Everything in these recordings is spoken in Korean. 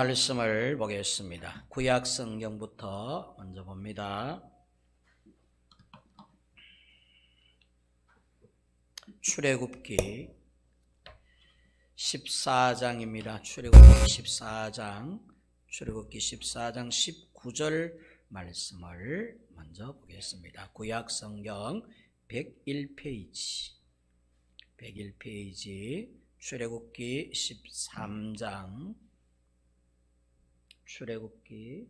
말씀을 보겠습니다. 구약 성경부터 먼저 봅니다. 출애굽기 14장입니다. 출애굽기 14장 19절 말씀을 먼저 보겠습니다. 구약 성경 101페이지 출애굽기 13장 출애굽기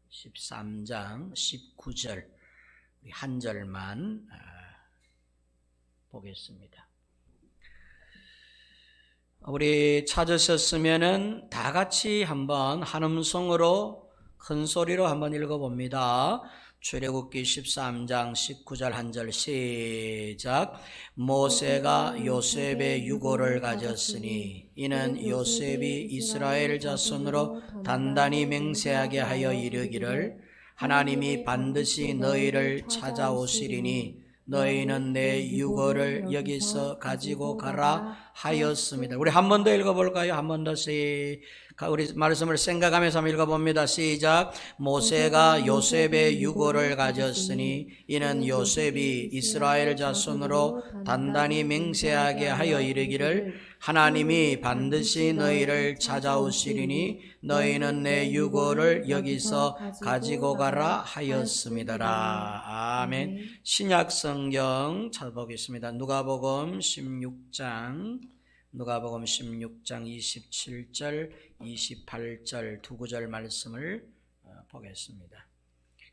13장 19절 한 절만 보겠습니다. 우리 찾으셨으면은 다 같이 한번 한 음성으로 큰 소리로 한번 읽어봅니다. 출애굽기 13장 19절 한 절 시작. 모세가 요셉의 유고를 가졌으니 이는 요셉이 이스라엘 자손으로 단단히 맹세하게 하여 이르기를 하나님이 반드시 너희를 찾아오시리니 너희는 내 유고를 여기서 가지고 가라 하였습니다. 우리 한 번 더 읽어볼까요? 한 번 더 우리 말씀을 생각하면서 한번 읽어봅니다. 시작. 모세가 요셉의 유고를 가졌으니 이는 요셉이 이스라엘 자손으로 단단히 맹세하게 하여 이르기를 하나님이 반드시 너희를 찾아오시리니 너희는 내 유고를 여기서 가지고 가라 하였습니다라. 아멘. 신약 성경 찾아보겠습니다. 누가복음 16장 27절 28절 두 구절 말씀을 보겠습니다.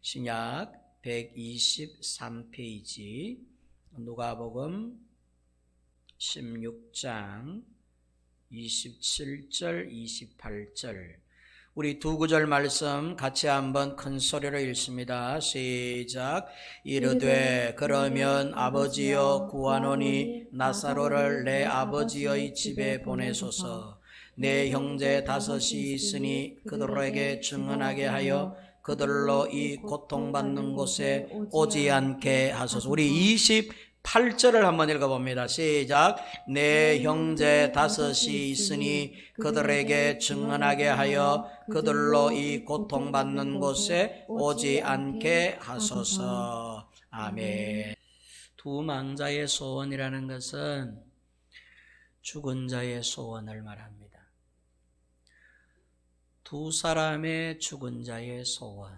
신약 123페이지 누가복음 16장 27절 28절 우리 두 구절 말씀 같이 한번 큰 소리로 읽습니다. 시작. 이르되 그러면 아버지여 구하노니 나사로를 내 아버지의 집에 보내소서. 내 형제 다섯이 있으니 그들에게 증언하게 하여 그들로 이 고통받는 곳에 오지 않게 하소서. 우리 28절을 한번 읽어봅니다. 시작. 내 형제 다섯이 있으니 그들에게 증언하게 하여 그들로 이 고통받는 곳에 오지 않게 하소서. 아멘. 두 망자의 소원이라는 것은 죽은 자의 소원을 말합니다. 두 사람의 죽은 자의 소원.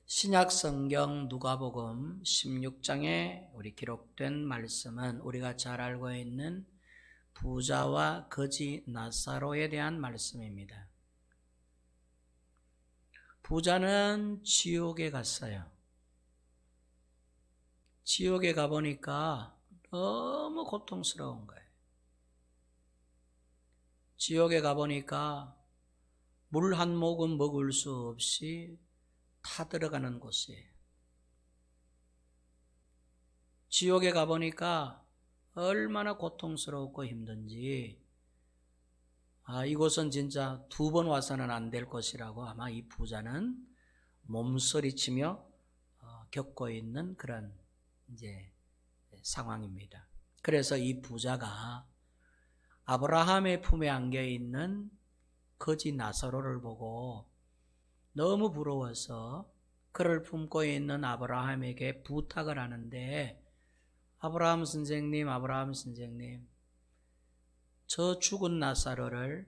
신약 성경 누가복음 16장에 우리 기록된 말씀은 우리가 잘 알고 있는 부자와 거지 나사로에 대한 말씀입니다. 부자는 지옥에 갔어요. 지옥에 가보니까 너무 고통스러운 거예요. 지옥에 가보니까 물 한 모금 먹을 수 없이 타 들어가는 곳이에요. 지옥에 가보니까 얼마나 고통스럽고 힘든지 이곳은 진짜 두 번 와서는 안 될 것이라고 아마 이 부자는 몸서리치며 겪고 있는 그런 이제 상황입니다. 그래서 이 부자가 아브라함의 품에 안겨 있는 거지 나사로를 보고 너무 부러워서 그를 품고 있는 아브라함에게 부탁을 하는데 아브라함 선생님, 저 죽은 나사로를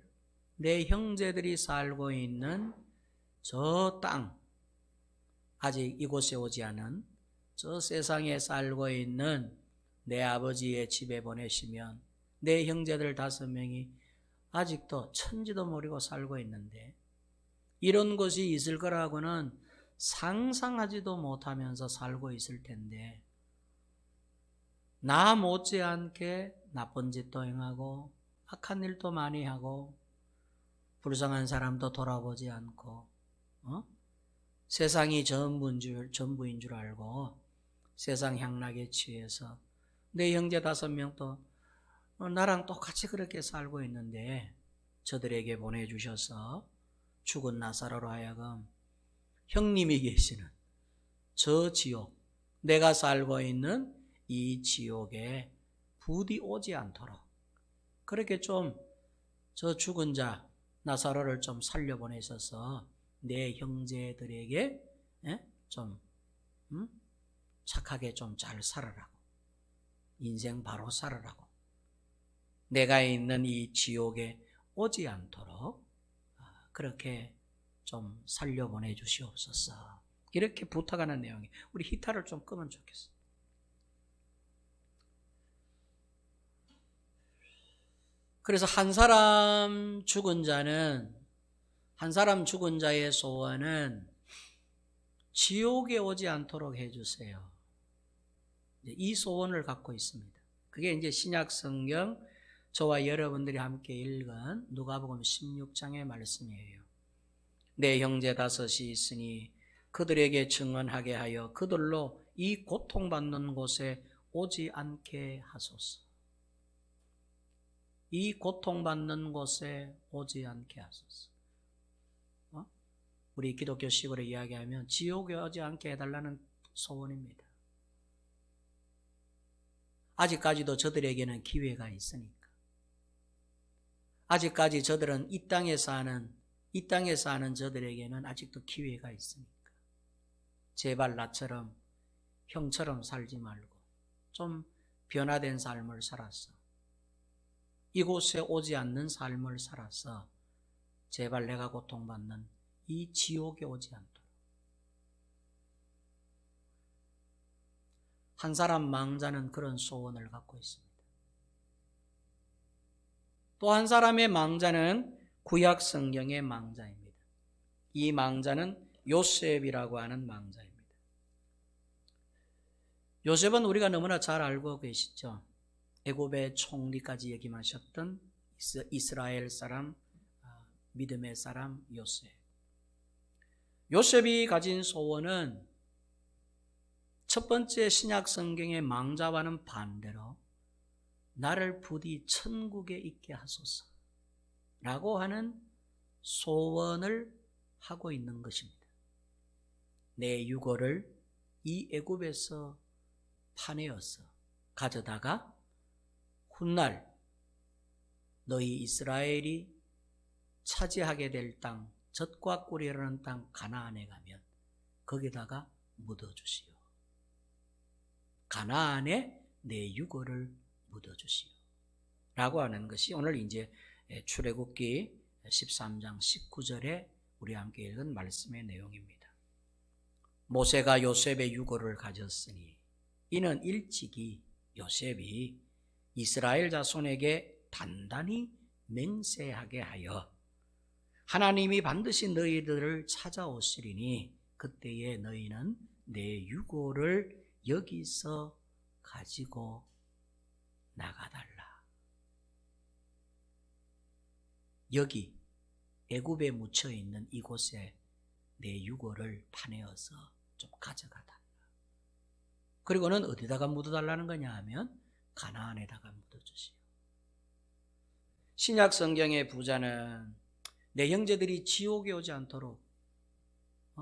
내 형제들이 살고 있는 저 땅, 아직 이곳에 오지 않은 저 세상에 살고 있는 내 아버지의 집에 보내시면 내 형제들 5명이 아직도 천지도 모르고 살고 있는데 이런 것이 있을 거라고는 상상하지도 못하면서 살고 있을 텐데 나 못지않게 나쁜 짓도 행하고 악한 일도 많이 하고 불쌍한 사람도 돌아보지 않고 세상이 전부인 줄 알고 세상 향락에 취해서 내 형제 5명도 나랑 똑같이 그렇게 살고 있는데 저들에게 보내주셔서 죽은 나사로로 하여금 형님이 계시는 저 지옥, 내가 살고 있는 이 지옥에 부디 오지 않도록 그렇게 좀 저 죽은 자 나사로를 좀 살려보내셔서 내 형제들에게 좀 착하게 좀 잘 살아라고, 인생 바로 살아라고, 내가 있는 이 지옥에 오지 않도록 그렇게 좀 살려보내 주시옵소서. 이렇게 부탁하는 내용이, 우리 히타를 좀 끄면 좋겠어. 그래서 한 사람 죽은 자의 소원은 지옥에 오지 않도록 해주세요. 이 소원을 갖고 있습니다. 그게 이제 신약 성경 저와 여러분들이 함께 읽은 누가복음 16장의 말씀이에요. 내 형제 다섯이 있으니 그들에게 증언하게 하여 그들로 이 고통받는 곳에 오지 않게 하소서. 이 고통받는 곳에 오지 않게 하소서. 우리 기독교식으로 이야기하면 지옥에 오지 않게 해달라는 소원입니다. 아직까지도 저들에게는 기회가 있으니까. 아직까지 저들은 이 땅에 사는 저들에게는 아직도 기회가 있으니까. 제발 나처럼, 형처럼 살지 말고 좀 변화된 삶을 살았어. 이곳에 오지 않는 삶을 살아서 제발 내가 고통받는 이 지옥에 오지 않도록. 한 사람 망자는 그런 소원을 갖고 있습니다. 또 한 사람의 망자는 구약 성경의 망자입니다. 이 망자는 요셉이라고 하는 망자입니다. 요셉은 우리가 너무나 잘 알고 계시죠. 애굽의 총리까지 역임하셨던 이스라엘 사람, 믿음의 사람 요셉. 요셉이 가진 소원은 첫 번째 신약 성경의 망자와는 반대로 나를 부디 천국에 있게 하소서 라고 하는 소원을 하고 있는 것입니다. 내 유고를 이 애굽에서 파내어서 가져다가 훗날 너희 이스라엘이 차지하게 될 땅, 젖과 꿀이 흐르는 땅 가나안에 가면 거기다가 묻어주시오. 가나안에 내 유고를 묻어주시오 라고 하는 것이 오늘 이제 출애굽기 13장 19절에 우리 함께 읽은 말씀의 내용입니다. 모세가 요셉의 유고를 가졌으니 이는 일찍이 요셉이 이스라엘 자손에게 단단히 맹세하게 하여 하나님이 반드시 너희들을 찾아오시리니 그때에 너희는 내 유고를 여기서 가지고 나가달라. 여기 애굽에 묻혀 있는 이곳에 내 유고를 파내어서 좀 가져가달라. 그리고는 어디다가 묻어달라는 거냐 하면 가나안에다가 묻어주시오. 신약 성경의 부자는 내 형제들이 지옥에 오지 않도록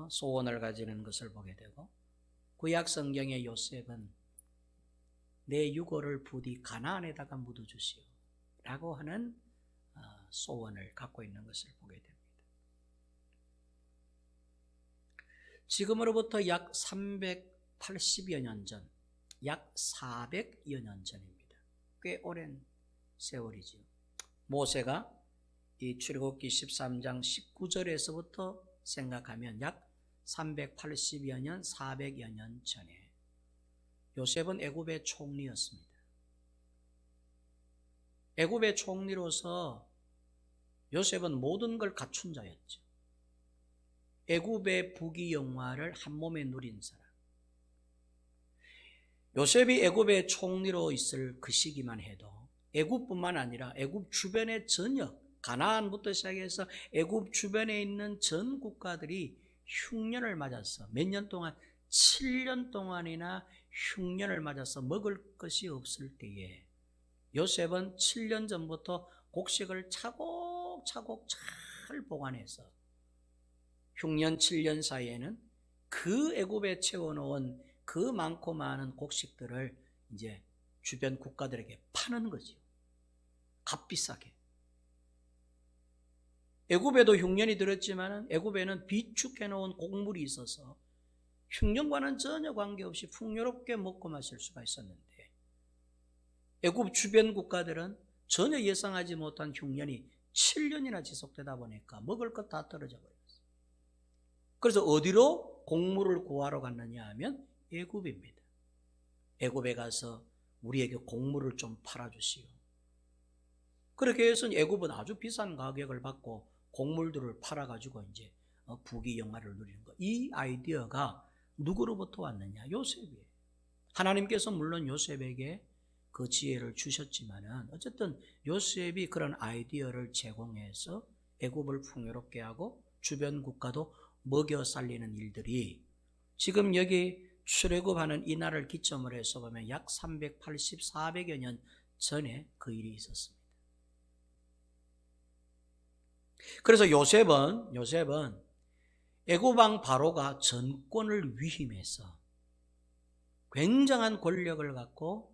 소원을 가지는 것을 보게 되고, 구약 성경의 요셉은 내 유고를 부디 가나안에다가 묻어주시오 라고 하는 소원을 갖고 있는 것을 보게 됩니다. 지금으로부터 약 380여 년 전, 약 400여 년 전입니다. 꽤 오랜 세월이죠. 모세가 이 출애굽기 13장 19절에서부터 생각하면 약 380여 년, 400여 년 전에 요셉은 애굽의 총리였습니다. 애굽의 총리로서 요셉은 모든 걸 갖춘 자였죠. 애굽의 부귀영화를 한 몸에 누린 사람. 요셉이 애굽의 총리로 있을 그 시기만 해도 애굽뿐만 아니라 애굽 주변의 전역, 가나안부터 시작해서 애굽 주변에 있는 전 국가들이 흉년을 맞아서 몇 년 동안, 7년 동안이나 흉년을 맞아서 먹을 것이 없을 때에 요셉은 7년 전부터 곡식을 차곡차곡 잘 보관해서 흉년 7년 사이에는 그 애굽에 채워놓은 그 많고 많은 곡식들을 이제 주변 국가들에게 파는 거지요. 값비싸게. 애굽에도 흉년이 들었지만 애굽에는 비축해 놓은 곡물이 있어서 흉년과는 전혀 관계없이 풍요롭게 먹고 마실 수가 있었는데, 애굽 주변 국가들은 전혀 예상하지 못한 흉년이 7년이나 지속되다 보니까 먹을 것 다 떨어져 버렸어요. 그래서 어디로 곡물을 구하러 갔느냐 하면 애굽입니다. 애굽에 가서 우리에게 곡물을 좀 팔아주시오. 그렇게 해서 애굽은 아주 비싼 가격을 받고 곡물들을 팔아가지고 이제 부귀영화를 누리는 거. 이 아이디어가 누구로부터 왔느냐? 요셉이에요. 하나님께서 물론 요셉에게 그 지혜를 주셨지만은 어쨌든 요셉이 그런 아이디어를 제공해서 애굽을 풍요롭게 하고 주변 국가도 먹여 살리는 일들이 지금 여기 출애굽하는 이 날을 기점으로 해서 보면 약 380, 400여 년 전에 그 일이 있었습니다. 그래서 요셉은 애굽 왕 바로가 전권을 위임해서 굉장한 권력을 갖고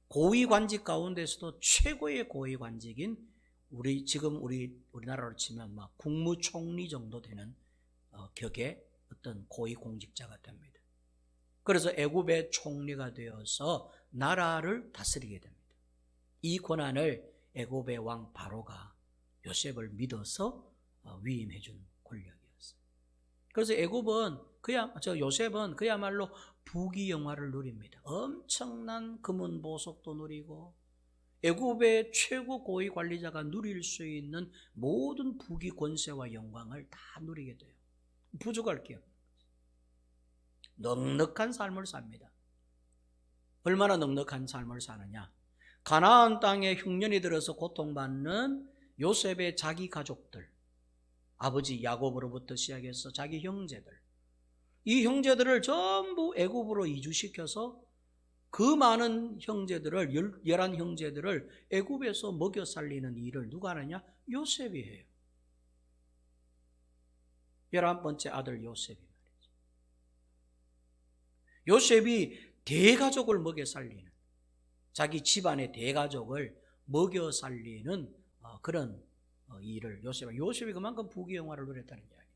고위 관직 가운데서도 최고의 고위 관직인 지금 우리나라로 치면 막 국무총리 정도 되는 격의 어떤 고위 공직자가 됩니다. 그래서 애굽의 총리가 되어서 나라를 다스리게 됩니다. 이 권한을 애굽의 왕 바로가 요셉을 믿어서 위임해 준 권력이었어요. 그래서 요셉은 그야말로 부귀영화를 누립니다. 엄청난 금은 보석도 누리고 애굽의 최고 고위 관리자가 누릴 수 있는 모든 부귀 권세와 영광을 다 누리게 돼요. 부족할 게 없는 거죠. 넉넉한 삶을 삽니다. 얼마나 넉넉한 삶을 사느냐? 가나안 땅에 흉년이 들어서 고통받는 요셉의 자기 가족들, 아버지 야곱으로부터 시작해서 자기 형제들, 이 형제들을 전부 애굽으로 이주시켜서 그 많은 형제들을 11형제들을 애굽에서 먹여 살리는 일을 누가 하느냐? 요셉이 해요. 11번째 아들 요셉이 말이죠. 요셉이 대가족을 먹여 살리는, 자기 집안의 대가족을 먹여 살리는 그런 일을 요셉이 그만큼 부귀영화를 누렸다는 이야기입니다.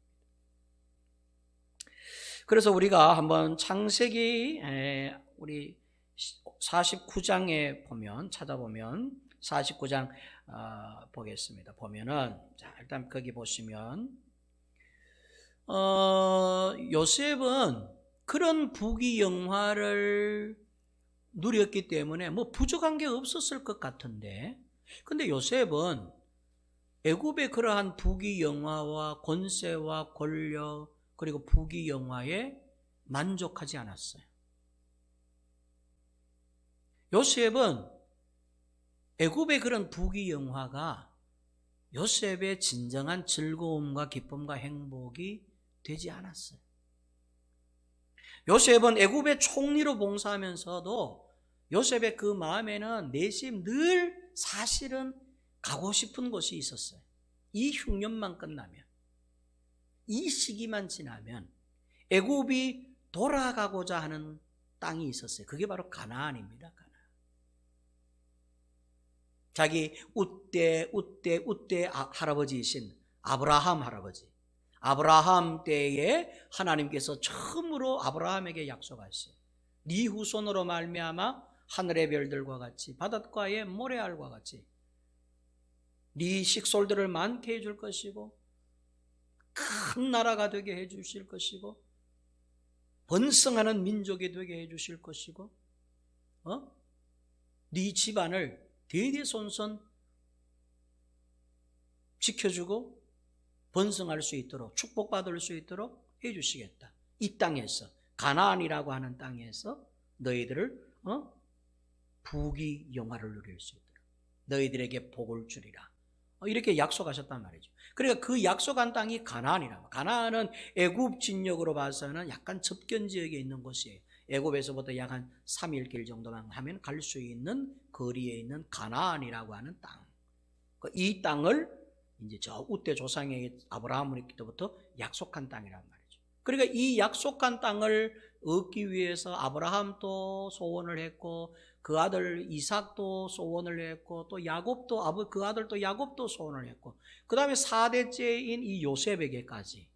그래서 우리가 한번 창세기 우리 49장에 찾아보면 49장 보겠습니다. 보면은 일단 거기 보시면 요셉은 그런 부귀영화를 누렸기 때문에 뭐 부족한 게 없었을 것 같은데, 근데 요셉은 애굽의 그러한 부귀영화와 권세와 권력 그리고 부귀영화에 만족하지 않았어요. 요셉은 애굽의 그런 부귀영화가 요셉의 진정한 즐거움과 기쁨과 행복이 되지 않았어요. 요셉은 애굽의 총리로 봉사하면서도 요셉의 그 마음에는 내심 늘 사실은 가고 싶은 곳이 있었어요. 이 흉년만 끝나면, 이 시기만 지나면 애굽이 돌아가고자 하는 땅이 있었어요. 그게 바로 가나안입니다. 가나안. 자기 웃대 할아버지이신 아브라함 할아버지, 아브라함 때에 하나님께서 처음으로 아브라함에게 약속하신 네 후손으로 말미암아 하늘의 별들과 같이 바닷가의 모래알과 같이 네 식솔들을 많게 해줄 것이고 큰 나라가 되게 해주실 것이고 번성하는 민족이 되게 해주실 것이고 네 집안을 대대손손 지켜주고 번성할 수 있도록 축복받을 수 있도록 해주시겠다. 이 땅에서 가나안이라고 하는 땅에서 너희들을 부귀영화를 누릴 수 있도록 너희들에게 복을 주리라. 이렇게 약속하셨단 말이죠. 그러니까 그 약속한 땅이 가나안이라. 가나안은 애굽 진역으로 봐서는 약간 접견 지역에 있는 곳이에요. 애굽에서부터 약 한 3일 정도만 하면 갈 수 있는 거리에 있는 가나안이라고 하는 땅. 이 땅을 이제 저 우대 조상에게 아브라함으로부터 약속한 땅이란 말이죠. 그러니까 이 약속한 땅을 얻기 위해서 아브라함도 소원을 했고 그 아들 이삭도 소원을 했고 또 야곱도 그 아들 또 야곱도 소원을 했고 그 다음에 4대째인 이 요셉에게까지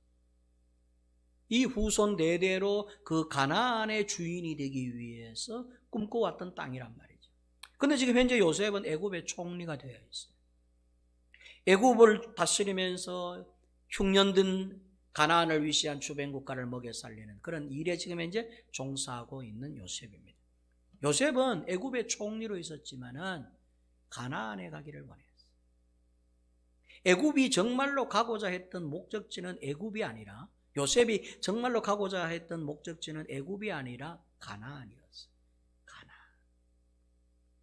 이 후손 대대로 그 가나안의 주인이 되기 위해서 꿈꿔왔던 땅이란 말이죠. 그런데 지금 현재 요셉은 애굽의 총리가 되어 있어요. 애굽을 다스리면서 흉년든 가나안을 위시한 주변 국가를 먹여 살리는 그런 일에 지금 현재 종사하고 있는 요셉입니다. 요셉은 애굽의 총리로 있었지만은 가나안에 가기를 원했어요. 애굽이 정말로 가고자 했던 목적지는 애굽이 아니라 요셉이 정말로 가고자 했던 목적지는 애굽이 아니라 가나안이었어요. 가나안.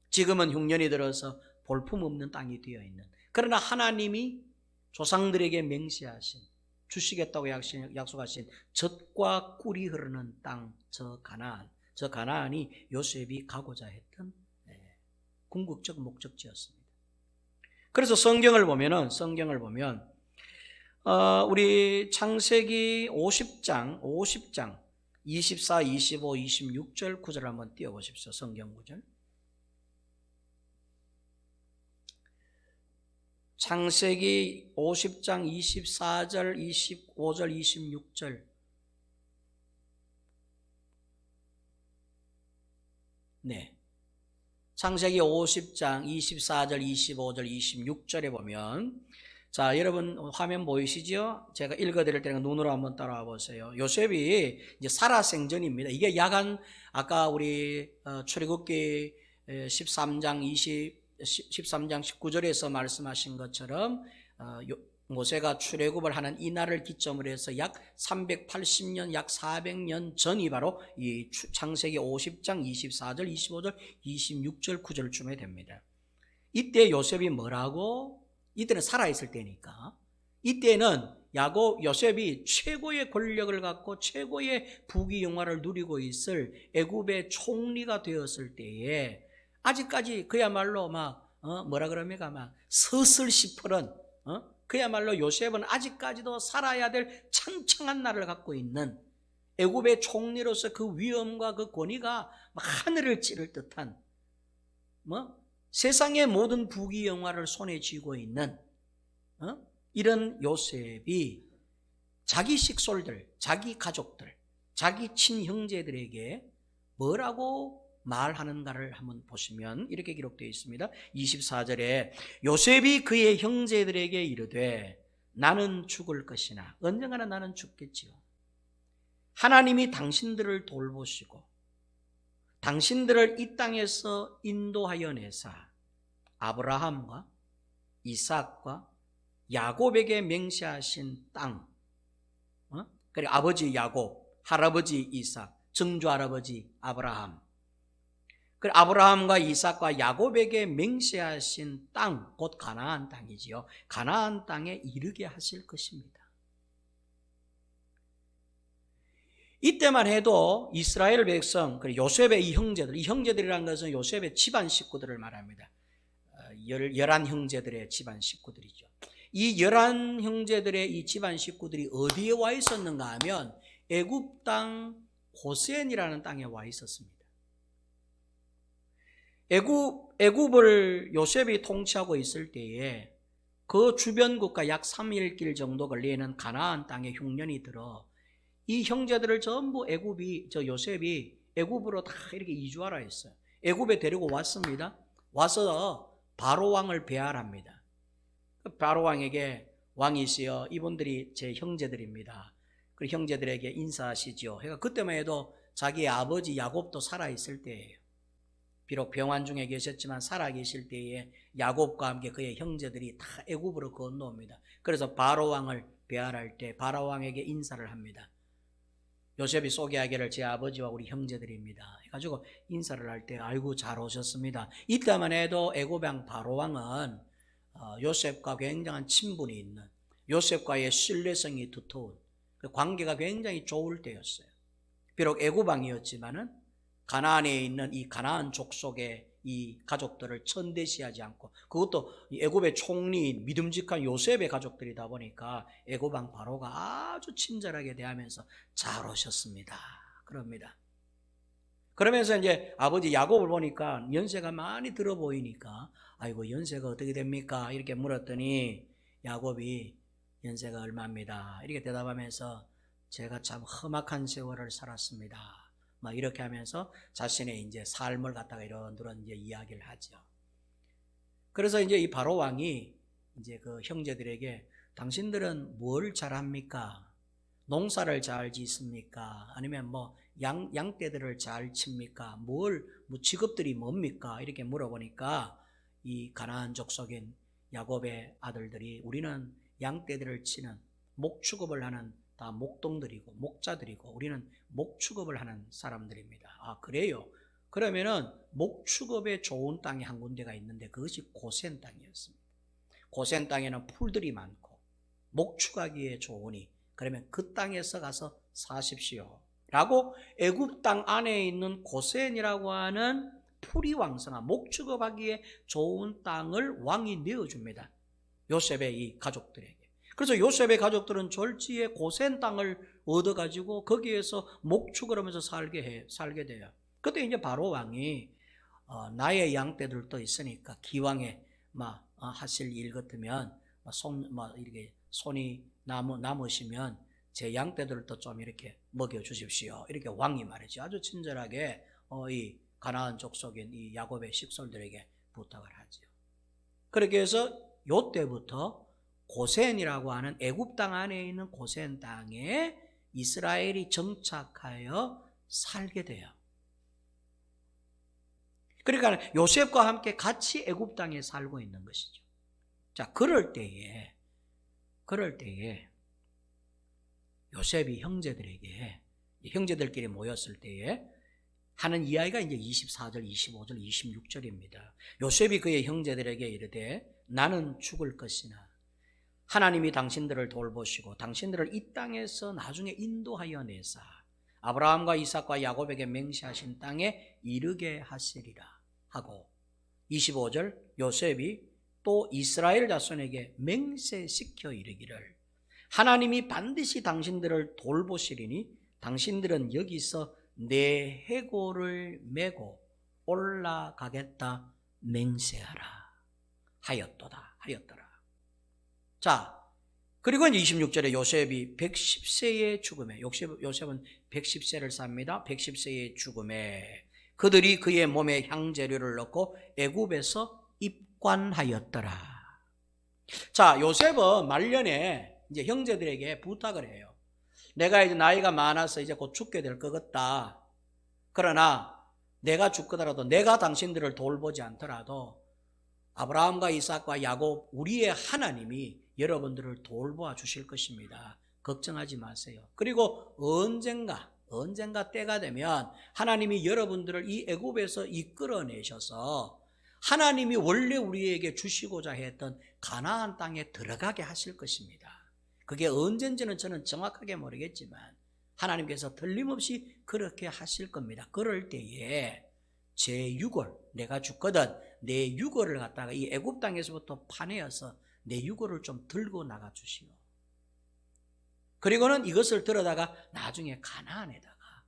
지금은 흉년이 들어서 볼품없는 땅이 되어 있는 그러나 하나님이 조상들에게 맹세하신 주시겠다고 약속하신 젖과 꿀이 흐르는 땅 저 가나안이 요셉이 가고자 했던 궁극적 목적지였습니다. 그래서 성경을 보면 우리 창세기 50장 24, 25, 26절 구절 한번 띄워보십시오. 성경 구절. 창세기 50장 24절, 25절, 26절. 네. 창세기 50장 24절, 25절, 26절에 보면 자, 여러분 화면 보이시죠? 제가 읽어드릴 때는 눈으로 한번 따라와 보세요. 요셉이 이제 살아 생전입니다. 이게 약간 아까 우리 출애굽기 13장 19절에서 말씀하신 것처럼 모세가 출애굽을 하는 이 날을 기점으로 해서 약 380년, 약 400년 전이 바로 이 창세기 50장 24절, 25절, 26절, 9절쯤에 됩니다. 이때 요셉이 뭐라고? 이때는 살아있을 때니까. 이때는 요셉이 최고의 권력을 갖고 최고의 부귀영화를 누리고 있을 애굽의 총리가 되었을 때에 아직까지 그야말로 뭐라 그럽니까? 서슬시퍼런 그야말로 요셉은 아직까지도 살아야 될 창창한 날을 갖고 있는 애굽의 총리로서 그 위엄과 그 권위가 하늘을 찌를 듯한 세상의 모든 부귀영화를 손에 쥐고 있는 이런 요셉이 자기 식솔들, 자기 가족들, 자기 친형제들에게 뭐라고 말하는가를 한번 보시면 이렇게 기록되어 있습니다. 24절에 요셉이 그의 형제들에게 이르되 나는 죽을 것이나 언젠가는 나는 죽겠지요. 하나님이 당신들을 돌보시고 당신들을 이 땅에서 인도하여 내사 아브라함과 이삭과 야곱에게 맹세하신 땅, 그리고 아버지 야곱, 할아버지 이삭, 증조할아버지 아브라함, 그리고 아브라함과 이삭과 야곱에게 맹세하신 땅, 곧 가나안 땅이지요. 가나안 땅에 이르게 하실 것입니다. 이때만 해도 이스라엘 백성, 그리고 요셉의 이 형제들이라는 것은 요셉의 집안 식구들을 말합니다. 11형제들의 집안 식구들이죠. 이 11형제들의 이 집안 식구들이 어디에 와 있었는가 하면 애굽 땅 고센이라는 땅에 와 있었습니다. 애굽을 요셉이 통치하고 있을 때에 그 주변 국가 약 3일길 정도 걸리는 가나안 땅에 흉년이 들어 이 형제들을 전부 요셉이 애굽으로 다 이렇게 이주하라 했어요. 애굽에 데리고 왔습니다. 와서 바로 왕을 배알합니다. 바로 왕에게 왕이시여 이분들이 제 형제들입니다. 그 형제들에게 인사하시죠. 그러니까 그때만 해도 자기 아버지 야곱도 살아있을 때예요. 비록 병환 중에 계셨지만 살아계실 때에 야곱과 함께 그의 형제들이 다 애굽으로 건너옵니다. 그래서 바로 왕을 배알할 때 바로 왕에게 인사를 합니다. 요셉이 소개하기를 제 아버지와 우리 형제들입니다. 해가지고 인사를 할 때 아이고 잘 오셨습니다. 이때만 해도 애굽 왕 바로 왕은 요셉과 굉장한 친분이 있는 요셉과의 신뢰성이 두터운 관계가 굉장히 좋을 때였어요. 비록 애굽 왕이었지만은 가나안에 있는 이 가나안 족속의 이 가족들을 천대시하지 않고 그것도 애굽의 총리인 믿음직한 요셉의 가족들이다 보니까 애굽 왕 바로가 아주 친절하게 대하면서 잘 오셨습니다. 그럽니다. 그러면서 이제 아버지 야곱을 보니까 연세가 많이 들어 보이니까 아이고 연세가 어떻게 됩니까? 이렇게 물었더니 야곱이 연세가 얼마입니다. 이렇게 대답하면서 제가 참 험악한 세월을 살았습니다. 막 이렇게 하면서 자신의 이제 삶을 갖다가 이런저런 이제 이야기를 하죠. 그래서 이제 이 바로 왕이 이제 그 형제들에게 당신들은 뭘 잘합니까? 농사를 잘 짓습니까? 아니면 뭐 양떼들을 잘 칩니까? 뭐 직업들이 뭡니까? 이렇게 물어보니까 이 가나안 족속인 야곱의 아들들이 우리는 양떼들을 치는 목축업을 하는 다 목동들이고 목자들이고 우리는 목축업을 하는 사람들입니다. 아, 그래요? 그러면은 목축업에 좋은 땅이 한 군데가 있는데 그것이 고센 땅이었습니다. 고센 땅에는 풀들이 많고 목축하기에 좋으니 그러면 그 땅에서 가서 사십시오 라고 애굽 땅 안에 있는 고센이라고 하는 풀이 왕성한 목축업하기에 좋은 땅을 왕이 내어줍니다. 요셉의 이 가족들에게. 그래서 요셉의 가족들은 졸지에 고센 땅을 얻어가지고 거기에서 목축을 하면서 살게 돼요. 그때 이제 바로 왕이 나의 양떼들도 있으니까 기왕에 하실 일 같으면 이렇게 손이 남으시면 제 양떼들도 좀 이렇게 먹여 주십시오. 이렇게 왕이 말이죠. 아주 친절하게 이 가나안 족속인 이 야곱의 식솔들에게 부탁을 하죠. 그렇게 해서 요때부터 고센이라고 하는 애굽 땅 안에 있는 고센 땅에 이스라엘이 정착하여 살게 돼요. 그러니까 요셉과 함께 같이 애굽 땅에 살고 있는 것이죠. 자, 그럴 때에 요셉이 형제들끼리 모였을 때에 하는 이야기가 이제 24절, 25절, 26절입니다. 요셉이 그의 형제들에게 이르되 나는 죽을 것이나 하나님이 당신들을 돌보시고 당신들을 이 땅에서 나중에 인도하여 내사 아브라함과 이삭과 야곱에게 맹세하신 땅에 이르게 하시리라 하고 25절 요셉이 또 이스라엘 자손에게 맹세시켜 이르기를 하나님이 반드시 당신들을 돌보시리니 당신들은 여기서 내 해골을 메고 올라가겠다 맹세하라 하였더라. 자, 그리고 이제 26절에 요셉이 110세의 죽음에 요셉은 110세를 삽니다. 110세의 죽음에 그들이 그의 몸에 향재료를 넣고 애굽에서 입관하였더라. 자, 요셉은 말년에 이제 형제들에게 부탁을 해요. 내가 이제 나이가 많아서 이제 곧 죽게 될 것 같다. 그러나 내가 죽더라도 내가 당신들을 돌보지 않더라도 아브라함과 이삭과 야곱 우리의 하나님이 여러분들을 돌보아 주실 것입니다. 걱정하지 마세요. 그리고 언젠가 때가 되면 하나님이 여러분들을 이 애굽에서 이끌어내셔서 하나님이 원래 우리에게 주시고자 했던 가나안 땅에 들어가게 하실 것입니다. 그게 언젠지는 저는 정확하게 모르겠지만 하나님께서 틀림없이 그렇게 하실 겁니다. 그럴 때에 제 유골, 내가 죽거든 내 유골을 갖다가 이 애굽 땅에서부터 파내어서 내 유골을 좀 들고 나가 주시오. 그리고는 이것을 들어다가 나중에 가나안에다가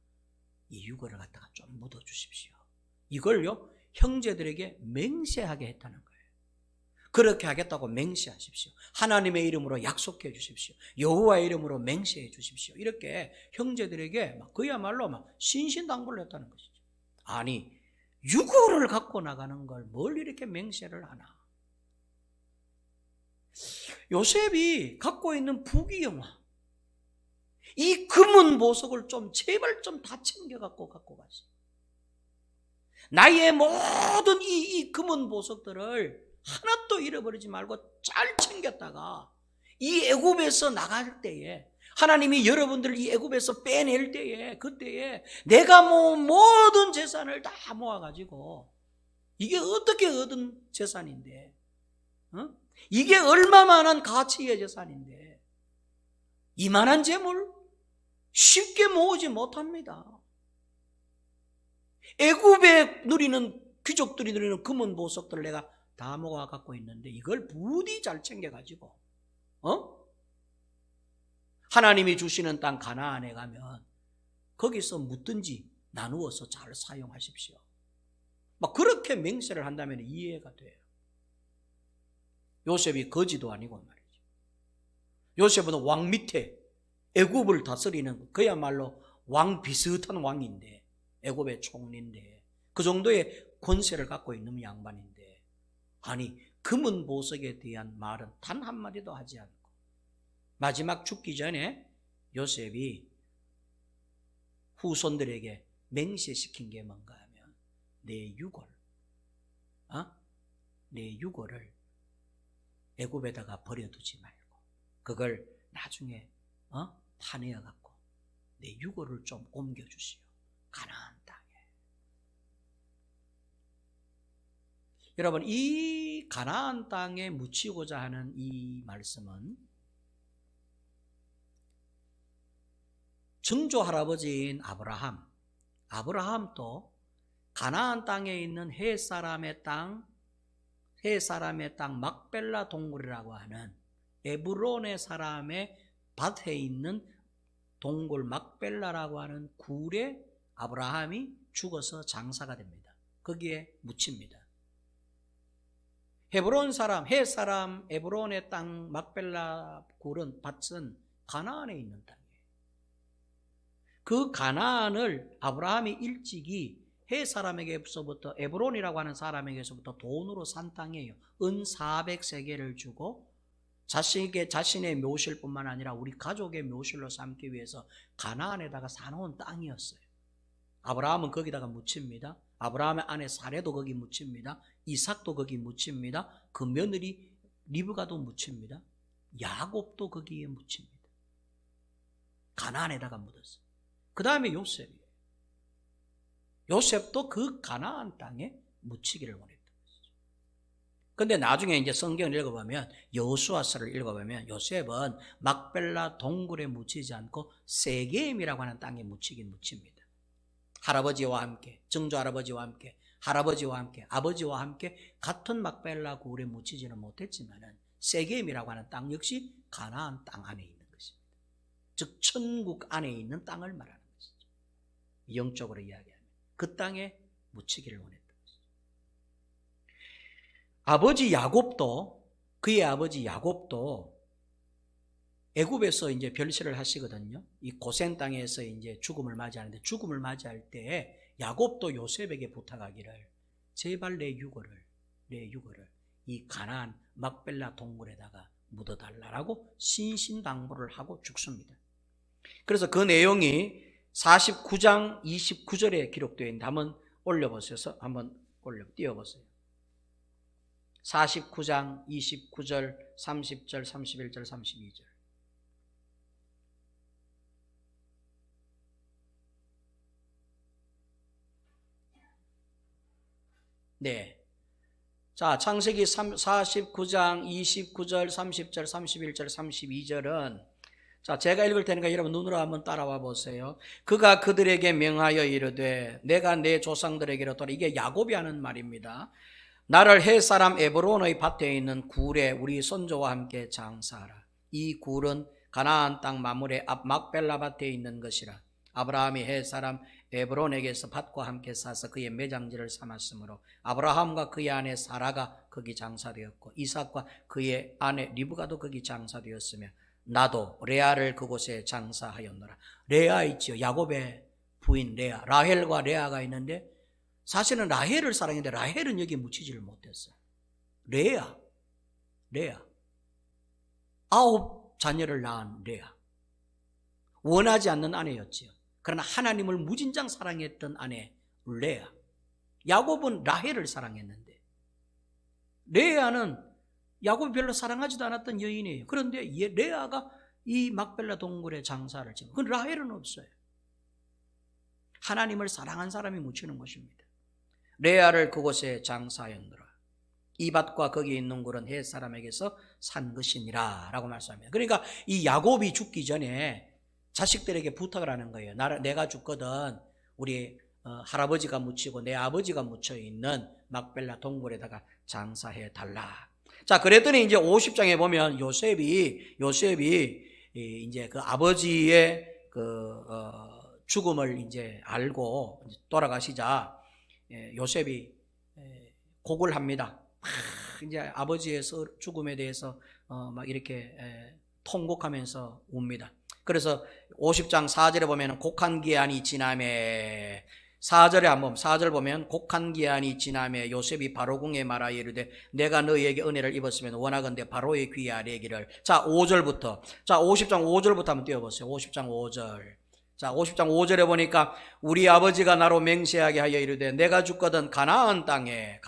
이 유골을 갖다가 좀 묻어 주십시오. 이걸요 형제들에게 맹세하게 했다는 거예요. 그렇게 하겠다고 맹세하십시오. 하나님의 이름으로 약속해 주십시오. 여호와의 이름으로 맹세해 주십시오. 이렇게 형제들에게 그야말로 신신당부를 했다는 것이죠. 아니 유골을 갖고 나가는 걸 뭘 이렇게 맹세를 하나? 요셉이 갖고 있는 부귀영화, 이 금은 보석을 좀 제발 좀 다 챙겨 갖고 가세요. 나의 모든 이 금은 보석들을 하나도 잃어버리지 말고 잘 챙겼다가 이 애굽에서 나갈 때에 하나님이 여러분들을 이 애굽에서 빼낼 때에 그때에 내가 모든 재산을 다 모아가지고 이게 어떻게 얻은 재산인데 이게 얼마만한 가치의 재산인데 이만한 재물 쉽게 모으지 못합니다. 애굽에 누리는 귀족들이 누리는 금은 보석들을 내가 다 모아 갖고 있는데 이걸 부디 잘 챙겨가지고 하나님이 주시는 땅 가나안에 가면 거기서 묻든지 나누어서 잘 사용하십시오. 막 그렇게 맹세를 한다면 이해가 돼요. 요셉이 거지도 아니고 말이죠. 요셉은 왕 밑에 애굽을 다스리는 그야말로 왕 비슷한 왕인데, 애굽의 총리인데, 그 정도의 권세를 갖고 있는 양반인데, 아니 금은 보석에 대한 말은 단 한마디도 하지 않고 마지막 죽기 전에 요셉이 후손들에게 맹세시킨 게 뭔가 하면 내 유골을 애굽에다가 버려두지 말고 그걸 나중에 파내어 갖고 내 유골을 좀 옮겨주시오, 가나안 땅에. 여러분, 이 가나안 땅에 묻히고자 하는 이 말씀은 증조 할아버지인 아브라함도 가나안 땅에 있는 헷 사람의 땅 막벨라 동굴이라고 하는 에브론의 사람의 밭에 있는 동굴 막벨라라고 하는 굴에 아브라함이 죽어서 장사가 됩니다. 거기에 묻힙니다. 헷 사람 에브론의 땅 막벨라 굴은 밭은 가나안에 있는 땅이에요. 그 가나안을 아브라함이 일찍이 헷 사람에게서부터, 에브론이라고 하는 사람에게서부터 돈으로 산 땅이에요. 은 400세겔을 주고 자신의 묘실뿐만 아니라 우리 가족의 묘실로 삼기 위해서 가나안에다가 사놓은 땅이었어요. 아브라함은 거기다가 묻힙니다. 아브라함의 아내 사레도 거기 묻힙니다. 이삭도 거기 묻힙니다. 그 며느리 리브가도 묻힙니다. 야곱도 거기에 묻힙니다. 가나안에다가 묻었어요. 그 다음에 요셉이에요. 요셉도 그 가나안 땅에 묻히기를 원했던 것이죠. 그런데 나중에 이제 성경을 읽어보면, 여호수아서를 읽어보면 요셉은 막벨라 동굴에 묻히지 않고 세겜이라고 하는 땅에 묻힙니다. 할아버지와 함께, 증조 할아버지와 함께, 할아버지와 함께, 아버지와 함께 같은 막벨라 굴에 묻히지는 못했지만은 세겜이라고 하는 땅 역시 가나안 땅 안에 있는 것입니다. 즉 천국 안에 있는 땅을 말하는 것이죠. 영적으로 이야기하면 그 땅에 묻히기를 원했던 것이죠. 그의 아버지 야곱도 애굽에서 이제 별세를 하시거든요. 이 고센 땅에서 이제 죽음을 맞이하는데, 죽음을 맞이할 때 야곱도 요셉에게 부탁하기를, 제발 내 유골을 이 가나안 막벨라 동굴에다가 묻어달라고 신신당부를 하고 죽습니다. 그래서 그 내용이 49장 29절에 기록되어 있는데 한번 띄워보세요. 49장 29절, 30절, 31절, 32절. 네. 자, 창세기 49장 29절, 30절, 31절, 32절은, 자, 제가 읽을 테니까 여러분 눈으로 한번 따라와 보세요. 그가 그들에게 명하여 이르되, 내가 내 조상들에게로 돌아, 이게 야곱이 하는 말입니다. 나를 헷 사람 에브론의 밭에 있는 굴에 우리 손조와 함께 장사하라. 이 굴은 가나안 땅 마물의 앞 막벨라 밭에 있는 것이라. 아브라함이 헷 사람 에브론에게서 밭과 함께 사서 그의 매장지를 삼았으므로 아브라함과 그의 아내 사라가 거기 장사되었고 이삭과 그의 아내 리브가도 거기 장사되었으며 나도 레아를 그곳에 장사하였노라. 레아 있지요. 야곱의 부인 레아. 라헬과 레아가 있는데 사실은 라헬을 사랑했는데 라헬은 여기에 묻히지를 못했어요. 레아 9 자녀를 낳은 레아. 원하지 않는 아내였지요. 그러나 하나님을 무진장 사랑했던 아내 레아. 야곱은 라헬을 사랑했는데 레아는 야곱이 별로 사랑하지도 않았던 여인이에요. 그런데 레아가 이 막벨라 동굴에 장사를 지고, 그건 라헬은 없어요. 하나님을 사랑한 사람이 묻히는 것입니다. 레아를 그곳에 장사하였노라. 이 밭과 거기 있는 굴은 헷 사람에게서 산 것이니라 라고 말씀합니다. 그러니까 이 야곱이 죽기 전에 자식들에게 부탁을 하는 거예요. 내가 죽거든 우리 할아버지가 묻히고 내 아버지가 묻혀 있는 막벨라 동굴에다가 장사해 달라. 자, 그랬더니 이제 50장에 보면 요셉이 이제 그 아버지의 죽음을 이제 알고 돌아가시자 요셉이 곡을 합니다. 이제 아버지의 죽음에 대해서 막 이렇게 통곡하면서 웁니다. 그래서 50장 4절에 보면 곡한 기한이 지나매 4절 보면 곡한 기한이 지나매 요셉이 바로궁에 말하여 이르되 내가 너희에게 은혜를 입었으면 원하건대 바로의 귀에 아뢰기를. 자 5절부터 50장 5절부터 한번 띄워보세요. 50장 5절. 자 50장 5절에 보니까 우리 아버지가 나로 맹세하게 하여 이르되 내가 죽거든 가나안 땅에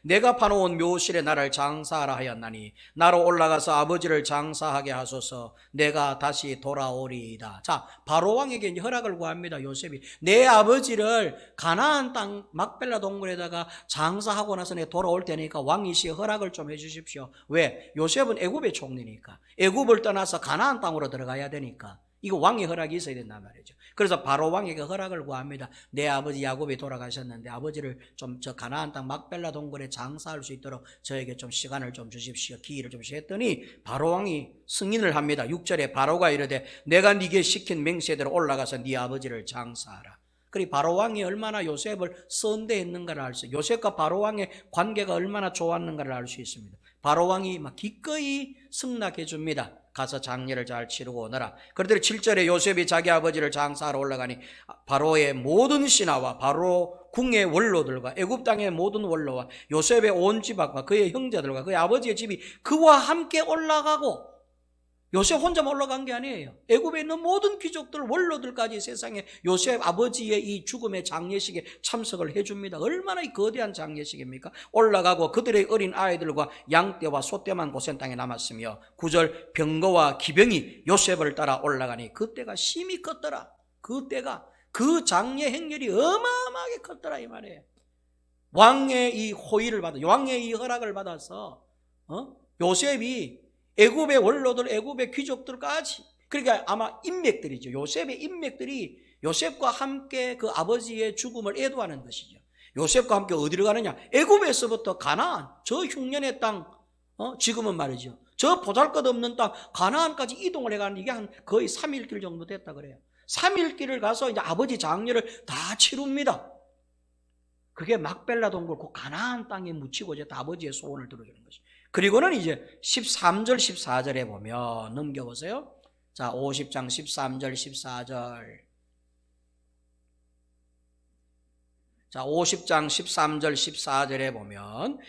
내가 파놓은 묘실에 나를 장사하라 하였나니 나로 올라가서 아버지를 장사하게 하소서. 내가 다시 돌아오리이다. 자 바로왕에게 이제 허락을 구합니다. 요셉이 내 아버지를 가나안 땅 막벨라 동굴에다가 장사하고 나서 내가 돌아올 테니까 왕이시 허락을 좀 해주십시오. 왜? 요셉은 애굽의 총리니까 애굽을 떠나서 가나안 땅으로 들어가야 되니까 이거 왕의 허락이 있어야 된단 말이죠. 그래서 바로 왕에게 허락을 구합니다. 내 아버지 야곱이 돌아가셨는데 아버지를 좀 저 가나안 땅 막벨라 동굴에 장사할 수 있도록 저에게 좀 시간을 좀 주십시오. 기회를 좀 주십시오 했더니 바로 왕이 승인을 합니다. 6절에 바로가 이르되 내가 네게 시킨 맹세대로 올라가서 네 아버지를 장사하라. 그리고 바로 왕이 얼마나 요셉을 선대했는가를 알 수, 요셉과 바로 왕의 관계가 얼마나 좋았는가를 알 수 있습니다. 바로 왕이 막 기꺼이 승낙해 줍니다. 가서 장례를 잘 치르고 오너라. 그런데 7절에 요셉이 자기 아버지를 장사하러 올라가니 바로의 모든 신하와 바로 궁의 원로들과 애굽 땅의 모든 원로와 요셉의 온 집안과 그의 형제들과 그의 아버지의 집이 그와 함께 올라가고, 요셉 혼자만 올라간 게 아니에요. 애굽에 있는 모든 귀족들, 원로들까지 세상에 요셉 아버지의 이 죽음의 장례식에 참석을 해줍니다. 얼마나 이 거대한 장례식입니까? 올라가고 그들의 어린 아이들과 양떼와 소떼만 고센 땅에 남았으며 9절 병거와 기병이 요셉을 따라 올라가니 그때가 심히 컸더라. 그때가 그 장례 행렬이 어마어마하게 컸더라 이 말이에요. 왕의 이 호의를 받아, 왕의 이 허락을 받아서 요셉이 애굽의 원로들, 애굽의 귀족들까지, 그러니까 아마 인맥들이죠. 요셉의 인맥들이 요셉과 함께 그 아버지의 죽음을 애도하는 것이죠. 요셉과 함께 어디로 가느냐? 애굽에서부터 가나안, 저 흉년의 땅, 지금은 말이죠. 저 보잘것없는 땅 가나안까지 이동을 해가는 이게 한 거의 3일길 정도 됐다 그래요. 3일길을 가서 이제 아버지 장례를 다 치룹니다. 그게 막벨라 동굴 그 가나안 땅에 묻히고 이제 아버지의 소원을 들어주는 것이죠. 그리고는 이제 13절 14절에 보면 넘겨보세요. 자 50장 13절 14절. 자 50장 13절 14절에 보면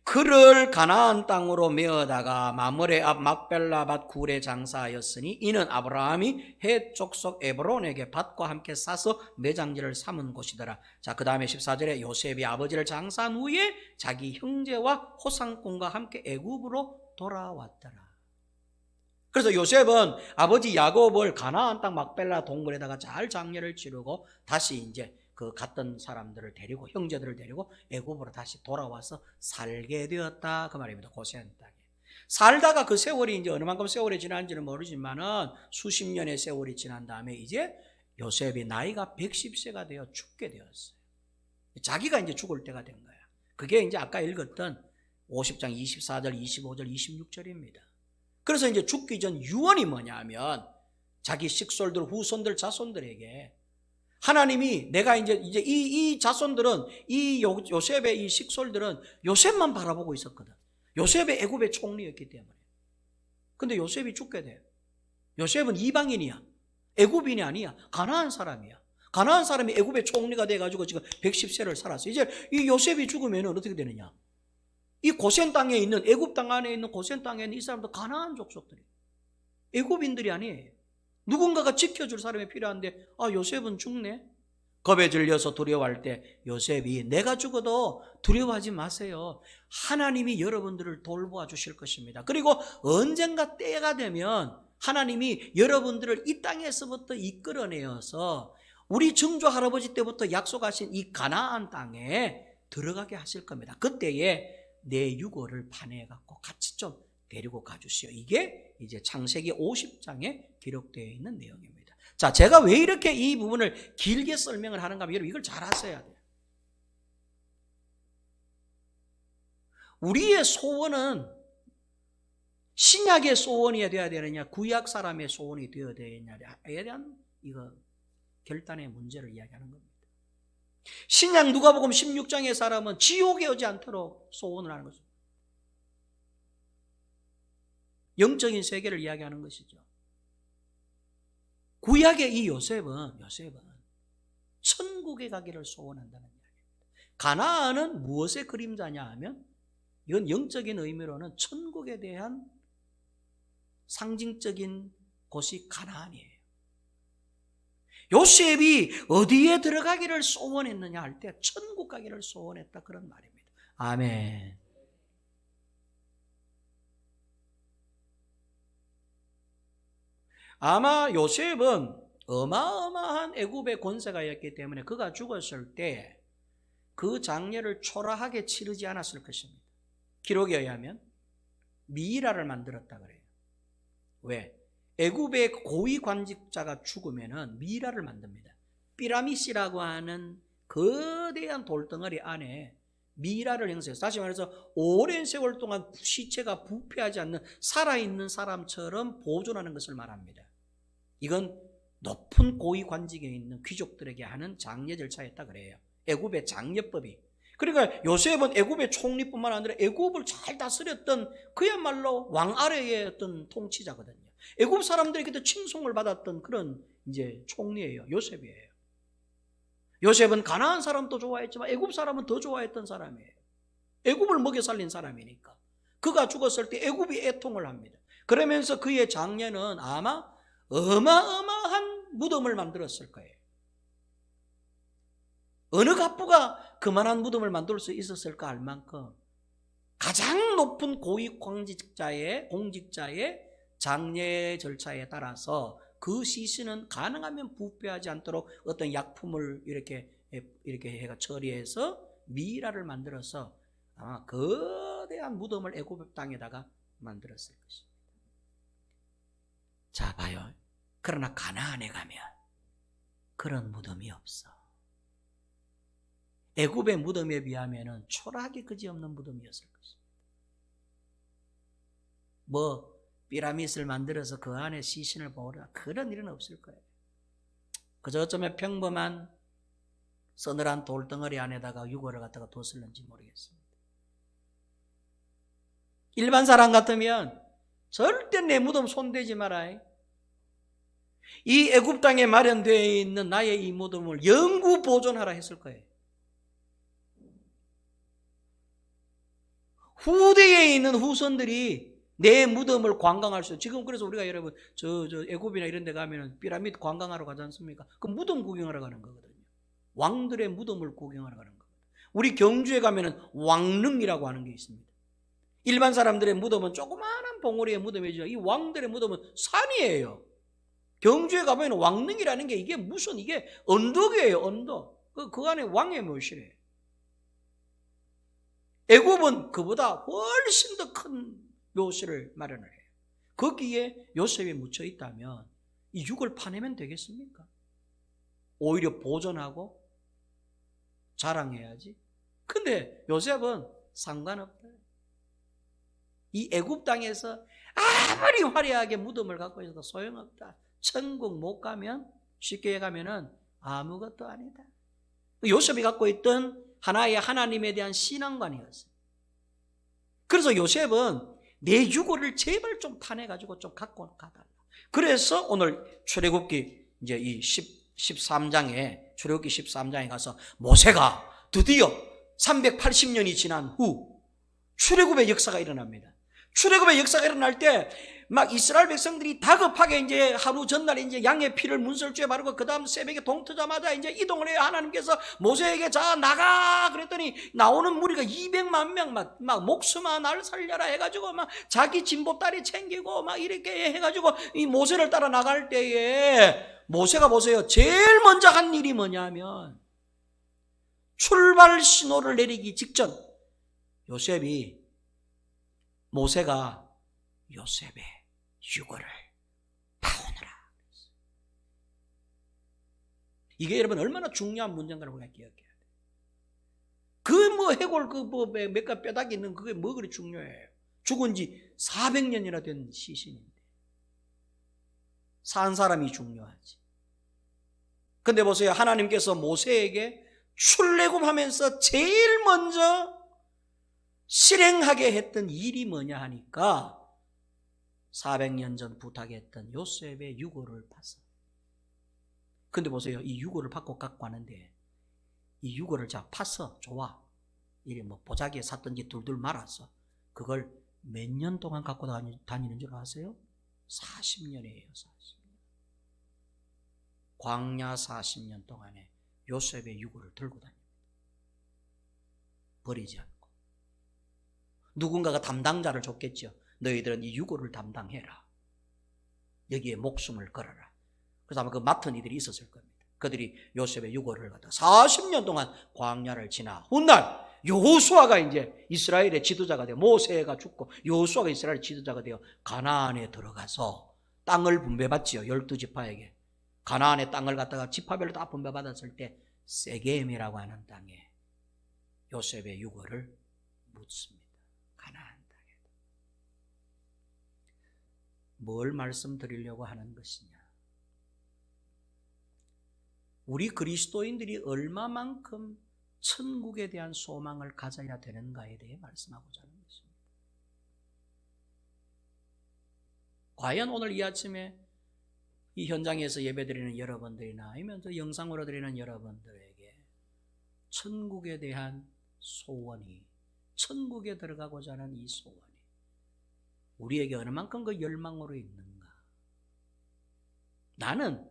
그를 가나안 땅으로 메어다가 마므레 앞 막벨라 밭 굴에 장사하였으니 이는 아브라함이 헷 족속 에브론에게 밭과 함께 싸서 매장지를 삼은 곳이더라. 자 그 다음에 14절에 요셉이 아버지를 장사한 후에 자기 형제와 호상꾼과 함께 애굽으로 돌아왔더라. 그래서 요셉은 아버지 야곱을 가나안 땅 막벨라 동굴에다가 잘 장례를 치르고 다시 이제 그 갔던 사람들을 데리고 형제들을 데리고 애굽으로 다시 돌아와서 살게 되었다 그 말입니다. 고센 땅에 살다가 그 세월이 이제 어느 만큼 세월이 지난지는 모르지만은 수십 년의 세월이 지난 다음에 이제 요셉이 나이가 110세가 되어 죽게 되었어요. 자기가 이제 죽을 때가 된 거야. 그게 이제 아까 읽었던 50장 24절 25절 26절입니다. 그래서 이제 죽기 전 유언이 뭐냐면 자기 식솔들 후손들 자손들에게 하나님이 내가 이제 이 자손들은 이 요셉의 이 식솔들은 요셉만 바라보고 있었거든. 요셉의 애굽의 총리였기 때문에. 근데 요셉이 죽게 돼. 요셉은 이방인이야. 애굽인이 아니야. 가나안 사람이야. 가나안 사람이 애굽의 총리가 돼가지고 지금 110세를 살았어. 이제 이 요셉이 죽으면 어떻게 되느냐? 이 고센 땅에 있는 애굽 땅 안에 있는 고센 땅에 있는 이 사람들 가나안 족속들이 애굽인들이 아니에요. 누군가가 지켜줄 사람이 필요한데 요셉은 죽네. 겁에 질려서 두려워할 때 요셉이 내가 죽어도 두려워하지 마세요. 하나님이 여러분들을 돌보아 주실 것입니다. 그리고 언젠가 때가 되면 하나님이 여러분들을 이 땅에서부터 이끌어내어서 우리 증조 할아버지 때부터 약속하신 이 가나안 땅에 들어가게 하실 겁니다. 그때에 내 유고를 파내갖고 같이 좀 데리고 가주시오. 이게 이제 창세기 50장에 기록되어 있는 내용입니다. 자, 제가 왜 이렇게 이 부분을 길게 설명을 하는가 하면 여러분 이걸 잘 아셔야 돼요. 우리의 소원은 신약의 소원이 되어야 되느냐 구약 사람의 소원이 되어야 되느냐에 대한 이거 결단의 문제를 이야기하는 겁니다. 신약 누가복음 16장의 사람은 지옥에 오지 않도록 소원을 하는 것입니다. 영적인 세계를 이야기하는 것이죠. 구약의 이 요셉은 천국에 가기를 소원한다는 이야기입니다. 가나안은 무엇의 그림자냐 하면 이건 영적인 의미로는 천국에 대한 상징적인 곳이 가나안이에요. 요셉이 어디에 들어가기를 소원했느냐 할 때 천국 가기를 소원했다, 그런 말입니다. 아멘. 아마 요셉은 어마어마한 애굽의 권세가 있기 때문에 그가 죽었을 때 그 장례를 초라하게 치르지 않았을 것입니다. 기록에 의하면 미이라를 만들었다 그래요. 왜? 애굽의 고위 관직자가 죽으면은 미이라를 만듭니다. 피라미시라고 하는 거대한 돌덩어리 안에 미이라를 형성해서, 다시 말해서 오랜 세월 동안 시체가 부패하지 않는 살아있는 사람처럼 보존하는 것을 말합니다. 이건 높은 고위 관직에 있는 귀족들에게 하는 장례 절차였다 그래요. 애굽의 장례법이. 그러니까 요셉은 애굽의 총리뿐만 아니라 애굽을 잘 다스렸던 그야말로 왕 아래의 어떤 통치자거든요. 애굽 사람들에게도 칭송을 받았던 그런 이제 총리예요. 요셉이에요. 요셉은 가나안 사람도 좋아했지만 애굽 사람은 더 좋아했던 사람이에요. 애굽을 먹여 살린 사람이니까. 그가 죽었을 때 애굽이 애통을 합니다. 그러면서 그의 장례는 아마 어마어마한 무덤을 만들었을 거예요. 어느 갑부가 그만한 무덤을 만들 수 있었을까 할 만큼 가장 높은 고위 공직자의 장례 절차에 따라서 그 시신은 가능하면 부패하지 않도록 어떤 약품을 이렇게 해가 처리해서 미이라를 만들어서 아마 거대한 무덤을 애굽 땅에다가 만들었을 것입니다. 자, 봐요. 그러나 가나안에 가면 그런 무덤이 없어. 애굽의 무덤에 비하면 초라하게 그지없는 무덤이었을 것입니다. 피라밋을 만들어서 그 안에 시신을 보라, 그런 일은 없을 거예요. 그저 어쩌면 평범한 서늘한 돌덩어리 안에다가 유골을 갖다가 뒀을는지 모르겠습니다. 일반 사람 같으면 절대 내 무덤 손대지 마라. 이 애굽 땅에 마련되어 있는 나의 이 무덤을 영구 보존하라 했을 거예요. 후대에 있는 후손들이 내 무덤을 관광할 수, 지금 그래서 우리가 여러분 저 애굽이나 이런 데 가면은 피라미드 관광하러 가지 않습니까? 그 무덤 구경하러 가는 거거든요. 왕들의 무덤을 구경하러 가는 거거든요. 우리 경주에 가면은 왕릉이라고 하는 게 있습니다. 일반 사람들의 무덤은 조그마한 봉우리의 무덤이죠. 이 왕들의 무덤은 산이에요. 경주에 가면 왕릉이라는 게 이게 무슨, 이게 언덕이에요, 언덕. 그 안에 왕의 묘실이에요. 애굽은 그보다 훨씬 더 큰 묘실을 마련을 해요. 거기에 요셉이 묻혀 있다면 이 육을 파내면 되겠습니까? 오히려 보존하고 자랑해야지. 근데 요셉은 상관없다. 이 애굽 땅에서 아무리 화려하게 무덤을 갖고 있어도 소용없다. 천국 못 가면, 쉽게 가면은 아무것도 아니다. 요셉이 갖고 있던 하나의 하나님에 대한 신앙관이었어요. 그래서 요셉은 내 유골을 제발 좀 파내가지고 좀 갖고 가달라. 그래서 오늘 출애굽기 이제 이 13장에, 출애굽기 13장에 가서 모세가 드디어 380년이 지난 후 출애굽의 역사가 일어납니다. 출애굽의 역사가 일어날 때 막 이스라엘 백성들이 다급하게 이제 하루 전날에 이제 양의 피를 문설주에 바르고 그 다음 새벽에 동 트자마자 이제 이동을 해요. 하나님께서 모세에게 자 나가 그랬더니 나오는 무리가 200만 명 막 목숨아 날 살려라 해가지고 막 자기 진보다리 챙기고 막 이렇게 해가지고 이 모세를 따라 나갈 때에 모세가 보세요. 제일 먼저 한 일이 뭐냐면 출발 신호를 내리기 직전 모세가 요셉의 유골을 파오느라. 이게 여러분 얼마나 중요한 문제인가를 우리가 기억해야 돼요. 해골 몇가 뼈다귀 있는 그게 뭐 그리 중요해요. 죽은 지 400년이나 된 시신인데 산 사람이 중요하지. 근데 보세요. 하나님께서 모세에게 출애굽하면서 제일 먼저 실행하게 했던 일이 뭐냐 하니까 400년 전 부탁했던 요셉의 유고를 봤어. 근데 보세요. 이 유고를 받고 갖고 가는데 이 유고를 자 팠어. 좋아. 이게 뭐 보자기에 샀던지 둘둘 말았어. 그걸 몇 년 동안 갖고 다니는 줄 아세요? 40년이에요. 40년. 광야 40년 동안에 요셉의 유고를 들고 다닙니다. 버리지 않고. 누군가가 담당자를 줬겠죠. 너희들은 이 유고를 담당해라. 여기에 목숨을 걸어라. 그래서 아마 그 맡은 이들이 있었을 겁니다. 그들이 요셉의 유고를 갖다 40년 동안 광야를 지나 훗날 여호수아가 이제 이스라엘의 지도자가 되어 모세가 죽고 여호수아가 이스라엘의 지도자가 되어 가나안에 들어가서 땅을 분배받지요. 12지파에게. 가나안의 땅을 갖다가 지파별로 다 분배받았을 때 세겜이라고 하는 땅에 요셉의 유고를 묻습니다. 가나안 땅에. 뭘 말씀드리려고 하는 것이냐? 우리 그리스도인들이 얼마만큼 천국에 대한 소망을 가져야 되는가에 대해 말씀하고자 하는 것입니다. 과연 오늘 이 아침에 이 현장에서 예배드리는 여러분들이나 아니면 또 영상으로 드리는 여러분들에게 천국에 대한 소원이, 천국에 들어가고자 하는 이 소원이 우리에게 어느 만큼 그 열망으로 있는가? 나는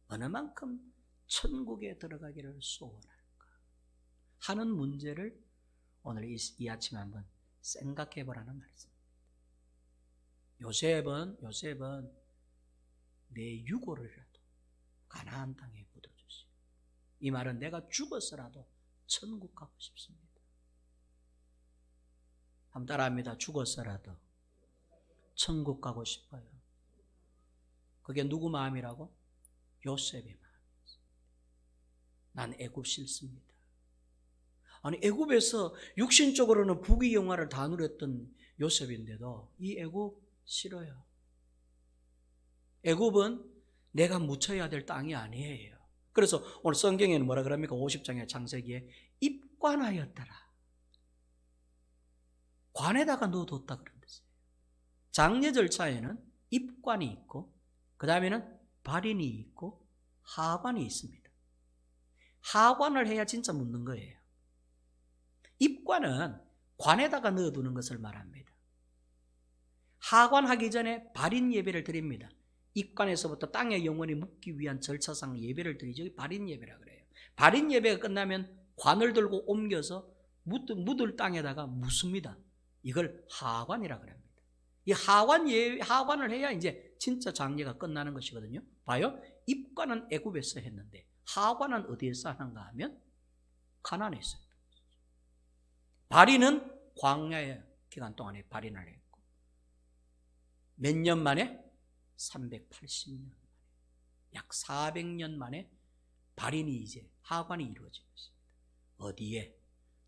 어느 만큼 천국에 들어가기를 소원할까? 하는 문제를 오늘 이 아침에 한번 생각해 보라는 말씀입니다. 요셉은 내 유고를라도 가나안 땅에 묻어주시오. 이 말은 내가 죽었어라도 천국 가고 싶습니다. 한번 따라합니다. 죽었어라도 천국 가고 싶어요. 그게 누구 마음이라고? 요셉의 마음이었어요. 난 애굽 싫습니다. 아니 애굽에서 육신적으로는 부귀 영화를 다 누렸던 요셉인데도 이 애굽 싫어요. 애굽은 내가 묻혀야 될 땅이 아니에요. 그래서 오늘 성경에는 뭐라 그럽니까? 50장의 창세기에 입관하였더라. 관에다가 넣어뒀다 그런 뜻이에요. 장례 절차에는 입관이 있고 그 다음에는 발인이 있고 하관이 있습니다. 하관을 해야 진짜 묻는 거예요. 입관은 관에다가 넣어두는 것을 말합니다. 하관하기 전에 발인 예배를 드립니다. 입관에서부터 땅에 영원히 묻기 위한 절차상 예배를 드리죠. 발인 예배라 그래요. 발인 예배가 끝나면 관을 들고 옮겨서 묻을 땅에다가 묻습니다. 이걸 하관이라 그럽니다. 이 하관을 해야 이제 진짜 장례가 끝나는 것이거든요. 봐요. 입관은 애굽에서 했는데 하관은 어디에서 하는가 하면 가나안에서 했다. 발인은 광야의 기간 동안에 발인을 했고 몇 년 만에? 380년 만에, 약 400년 만에 발인이 이제 하관이 이루어진 것입니다. 어디에?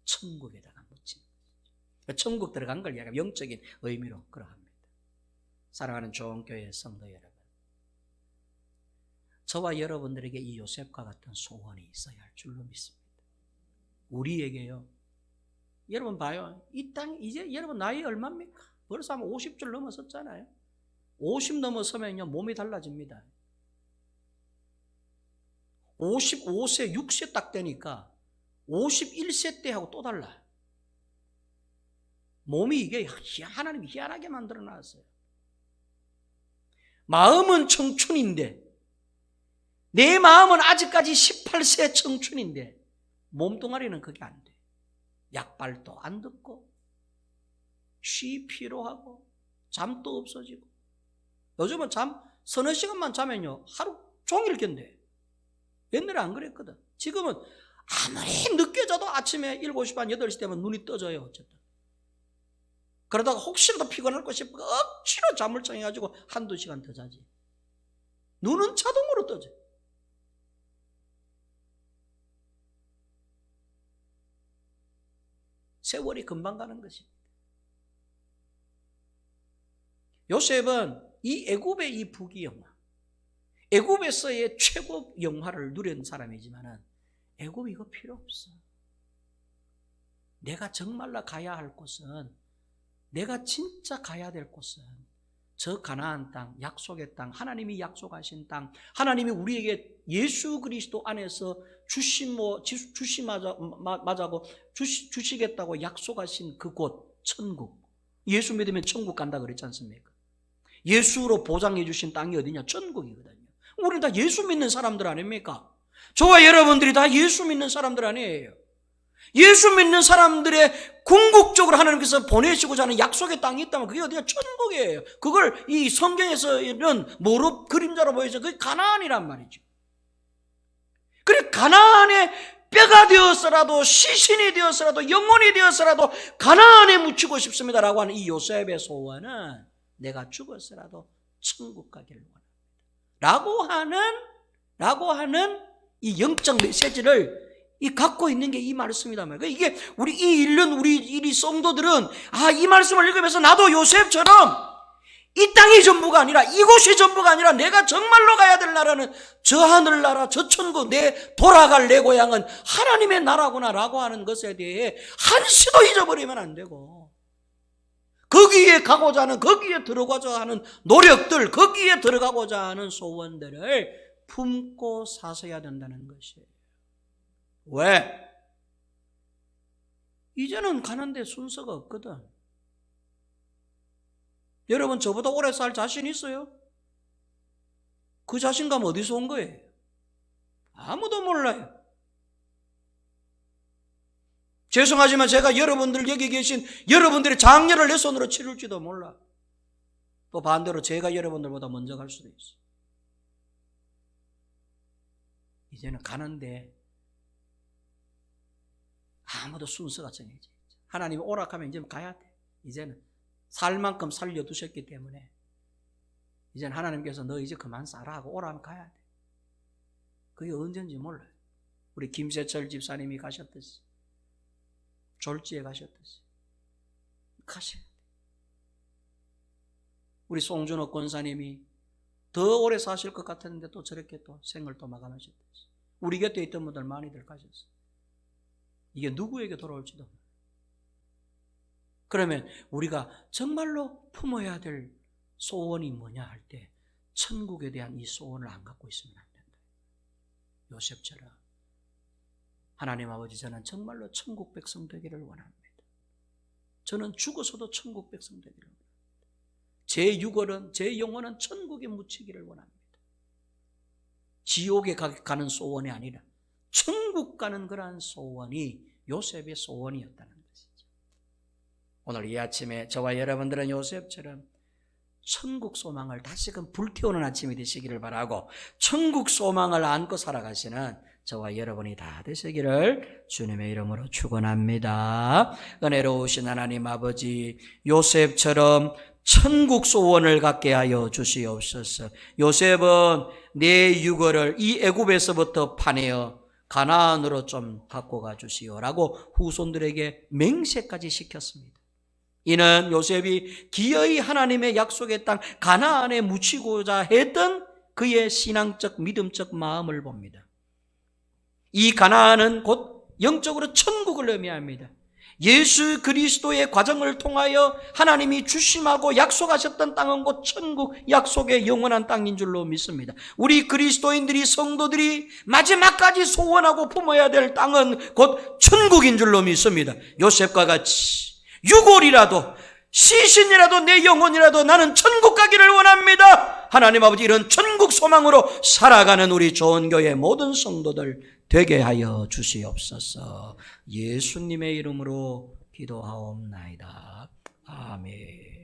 천국에다가 묻힌 것이죠. 천국 들어간 걸 약간 영적인 의미로 그러합니다. 사랑하는 좋은교회 성도 여러분, 저와 여러분들에게 이 요셉과 같은 소원이 있어야 할 줄로 믿습니다. 우리에게요. 여러분 봐요. 이 땅 이제 여러분 나이 얼마입니까? 벌써 한 50줄 넘었었잖아요. 50 넘어서면요 몸이 달라집니다. 55세, 6세 딱 되니까 51세 때하고 또 달라요. 몸이 이게 하나님이 희한하게 만들어 놨어요. 마음은 청춘인데 내 마음은 아직까지 18세 청춘인데 몸뚱아리는 그게 안 돼. 약발도 안 듣고 쉬 피로하고 잠도 없어지고 요즘은 잠 서너 시간만 자면요 하루 종일 견뎌요. 옛날에 안 그랬거든. 지금은 아무리 늦게 자도 아침에 7시 반 8시 되면 눈이 떠져요. 어쨌든 그러다가 혹시라도 피곤할 것이 억지로 잠을 청해가지고 한두 시간 더 자지. 눈은 자동으로 떠져. 세월이 금방 가는 것입니다. 요셉은 이 애굽의 이 부귀영화, 애굽에서의 최고 영화를 누린 사람이지만은 애굽 이거 필요 없어. 내가 정말로 가야 할 곳은, 내가 진짜 가야 될 곳은 저 가나안 땅, 약속의 땅, 하나님이 약속하신 땅, 하나님이 우리에게 예수 그리스도 안에서 주시겠다고 약속하신 그곳, 천국. 예수 믿으면 천국 간다 그랬지 않습니까? 예수로 보장해 주신 땅이 어디냐? 천국이거든요. 우리는 다 예수 믿는 사람들 아닙니까? 저와 여러분들이 다 예수 믿는 사람들 아니에요. 예수 믿는 사람들의 궁극적으로 하나님께서 보내시고자 하는 약속의 땅이 있다면 그게 어디냐? 천국이에요. 그걸 이 성경에서는 뭐로 그림자로 보여서 그게 가나안이란 말이죠. 그래, 가나안의 뼈가 되었으라도, 시신이 되었으라도, 영혼이 되었으라도 가나안에 묻히고 싶습니다라고 하는 이 요셉의 소원은 내가 죽었으라도 천국 가기를 원합니다 라고 하는 이 영적 메시지를 갖고 있는 게 이 말씀이다 말이에요. 이게 우리 성도들은 이 말씀을 읽으면서 나도 요셉처럼 이 땅이 전부가 아니라, 이곳이 전부가 아니라 내가 정말로 가야 될 나라는 저 하늘나라, 저 천국, 돌아갈 내 고향은 하나님의 나라구나라고 하는 것에 대해 한시도 잊어버리면 안 되고, 거기에 가고자 하는, 거기에 들어가고자 하는 노력들, 거기에 들어가고자 하는 소원들을 품고 사셔야 된다는 것이에요. 왜? 이제는 가는데 순서가 없거든. 여러분, 저보다 오래 살 자신 있어요? 그 자신감 어디서 온 거예요? 아무도 몰라요. 죄송하지만 제가 여러분들, 여기 계신 여러분들의 장례를 내 손으로 치를지도 몰라. 또 반대로 제가 여러분들보다 먼저 갈 수도 있어. 이제는 가는데 아무도 순서가 정해져 있죠. 하나님이 오락하면 이제 가야 돼. 이제는 살 만큼 살려두셨기 때문에 이제는 하나님께서 너 이제 그만 살아 하고 오라면 가야 돼. 그게 언제인지 몰라요. 우리 김세철 집사님이 가셨듯이, 졸지에 가셨듯이 가셔야 돼. 우리 송준호 권사님이 더 오래 사실 것 같았는데 또 저렇게 또 생을 또 마감하셨듯이 우리 곁에 있던 분들 많이들 가셨어요. 이게 누구에게 돌아올지도 몰라요. 그러면 우리가 정말로 품어야 될 소원이 뭐냐 할 때 천국에 대한 이 소원을 안 갖고 있으면 안 된다. 요셉처럼 하나님 아버지, 저는 정말로 천국 백성 되기를 원합니다. 저는 죽어서도 천국 백성 되기를 원합니다. 제 육월은, 제 영혼은 천국에 묻히기를 원합니다. 지옥에 가는 소원이 아니라 천국 가는 그러한 소원이 요셉의 소원이었다는 것이죠. 오늘 이 아침에 저와 여러분들은 요셉처럼 천국 소망을 다시금 불태우는 아침이 되시기를 바라고, 천국 소망을 안고 살아가시는 저와 여러분이 다 되시기를 주님의 이름으로 축원합니다. 은혜로우신 하나님 아버지, 요셉처럼 천국 소원을 갖게 하여 주시옵소서. 요셉은 내 유고를 이 애굽에서부터 파내어 가나안으로 좀 갖고 가 주시오라고 후손들에게 맹세까지 시켰습니다. 이는 요셉이 기어이 하나님의 약속의 땅 가나안에 묻히고자 했던 그의 신앙적 믿음적 마음을 봅니다. 이 가나안은 곧 영적으로 천국을 의미합니다. 예수 그리스도의 과정을 통하여 하나님이 주심하고 약속하셨던 땅은 곧 천국, 약속의 영원한 땅인 줄로 믿습니다. 우리 그리스도인들이, 성도들이 마지막까지 소원하고 품어야 될 땅은 곧 천국인 줄로 믿습니다. 요셉과 같이 유골이라도 시신이라도 내 영혼이라도 나는 천국 가기를 원합니다. 하나님 아버지, 이런 천국 소망으로 살아가는 우리 좋은 교회 모든 성도들 되게 하여 주시옵소서. 예수님의 이름으로 기도하옵나이다. 아멘.